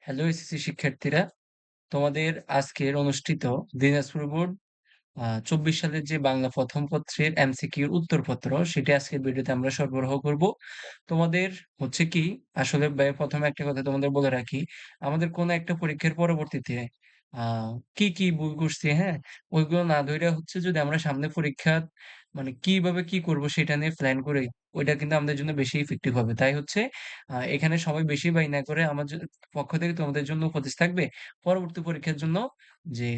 Hello SSC শিক্ষার্থীরা, তোমাদের আজকের অনুষ্ঠিত দিনাজপুর বোর্ড 24 সালের যে বাংলা প্রথম পত্রের এমসিকিউর উত্তরপত্র সেটি আজকের ভিডিওতে আমরা সরবরাহ করব। তোমাদের হচ্ছে কি, আসলে প্রথমে একটা কথা তোমাদের বলে রাখি, আমাদের কোনো একটা পরীক্ষার পরবর্তীতে কি কি ভুল করছি, হ্যাঁ, ওইগুলো না ধরে হচ্ছে যদি আমরা সামনে পরীক্ষা মানে কিভাবে কি করব সেটা নিয়ে প্ল্যান করি, ওইটা কিন্তু আমাদের জন্য বেশি ইফেক্টিভ হবে। তাই হচ্ছে এখানে সবাই বেশি ব্যয় না করে আমার পক্ষ থেকে তোমাদের জন্য উপদেশ থাকবে পরবর্তী পরীক্ষার জন্য যে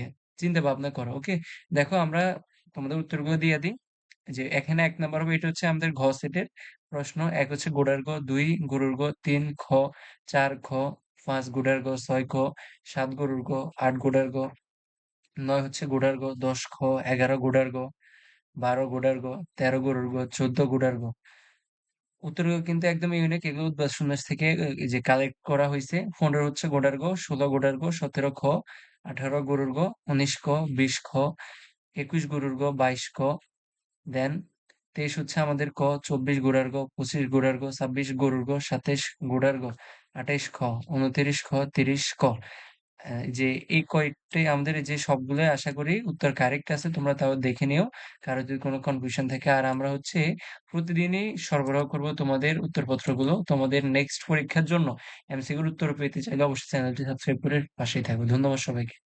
চিন্তা ভাবনা করো। ওকে, দেখো আমরা তোমাদের উত্তরগুলো দিয়ে দিই। যে এখানে ১ নাম্বার হবে, এটা হচ্ছে আমাদের ঘ সেটের প্রশ্ন। ১ হচ্ছে গোড়ার গ, ২ গরুর গ, ৩ খ, ৪ খ, ৫ গুড়ার গ, ৬ খ, ৭ গরুর গ, ৮ গুড়ার গ, ৯ হচ্ছে গুড়ার গ, ১০ খ, ১১ গুড়ার গ, ১২ গুড়ার গ, ১৩ গরুর গ, ১৪ গুড়ার গ। উত্তরগুলো কিন্তু একদম ইউনিক, এগুলো উদ্ভাস সন্ন্যাস থেকে এই যে কালেক্ট করা হয়েছে। ১৫ হচ্ছে গোড়ার গ, ১৬ গোড়ার গ, ১৭ খ, ১৮ গরুর গ, ১৯ ক, ২০ খ, ২১ গরুর গ, ২২ ক, দেন ২৩ হচ্ছে আমাদের ক, ২৪ গুড়ার গ, ২৫ গুড়ার গ, ২৬ গরুর গ, ২৭ গুড়ার গ, ২৮ খ, ২৯ খ, ৩০ ক। যে এই কয়েকটাই আমাদের, এই যে সবগুলোই আশা করি উত্তর কারেক্ট আছে, তোমরা তাও দেখে নিও কারো যদি কোনো কনফিউশন থাকে। আর আমরা হচ্ছে প্রতিদিনই সরবরাহ করব তোমাদের উত্তরপত্রগুলো তোমাদের নেক্সট পরীক্ষার জন্য। এমসিকিউর উত্তর পেতে চাইলে অবশ্যই চ্যানেলটি সাবস্ক্রাইব করে পাশেই থাকবে। ধন্যবাদ সবাইকে।